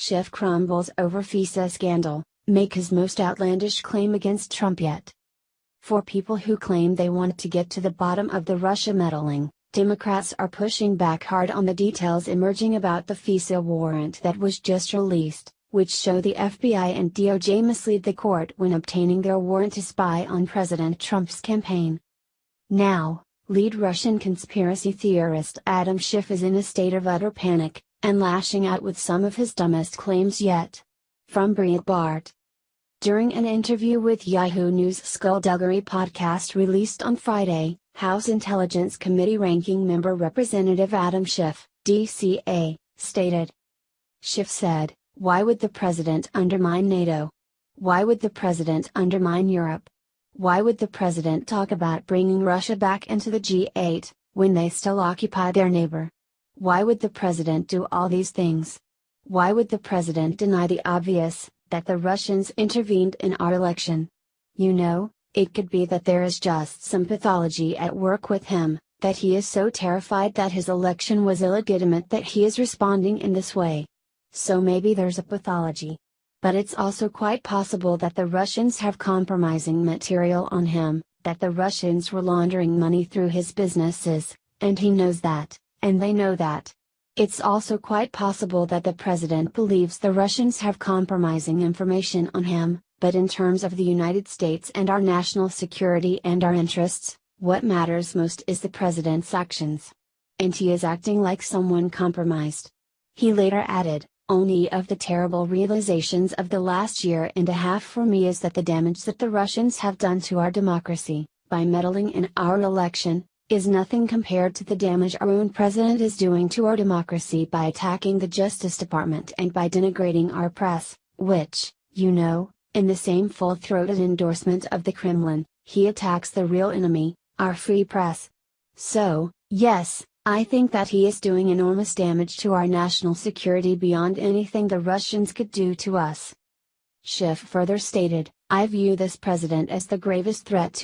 Schiff crumbles over FISA scandal, make his most outlandish claim against Trump yet. For people who claim they want to get to the bottom of the Russia meddling, Democrats are pushing back hard on the details emerging about the FISA warrant that was just released, which show the FBI and DOJ mislead the court when obtaining their warrant to spy on President Trump's campaign. Now, lead Russian conspiracy theorist Adam Schiff is in a state of utter panic, and lashing out with some of his dumbest claims yet. From Breitbart. During an interview with Yahoo News' Skullduggery podcast released on Friday, House Intelligence Committee ranking member Representative Adam Schiff, DCA, stated. Schiff said, "Why would the president undermine NATO? Why would the president undermine Europe? Why would the president talk about bringing Russia back into the G8, when they still occupy their neighbor? Why would the president do all these things? Why would the president deny the obvious, that the Russians intervened in our election? You know, it could be that there is just some pathology at work with him, that he is so terrified that his election was illegitimate that he is responding in this way. So maybe there's a pathology. But it's also quite possible that the Russians have compromising material on him, that the Russians were laundering money through his businesses, and he knows that, and they know that. It's also quite possible that the president believes the Russians have compromising information on him, but in terms of the United States and our national security and our interests, what matters most is the president's actions. And he is acting like someone compromised." He later added, "Only of the terrible realizations of the last year and a half for me is that the damage that the Russians have done to our democracy, by meddling in our election, is nothing compared to the damage our own president is doing to our democracy by attacking the Justice Department and by denigrating our press, which, you know, in the same full-throated endorsement of the Kremlin, he attacks the real enemy, our free press. So, yes, I think that he is doing enormous damage to our national security beyond anything the Russians could do to us." Schiff further stated, "I view this president as the gravest threat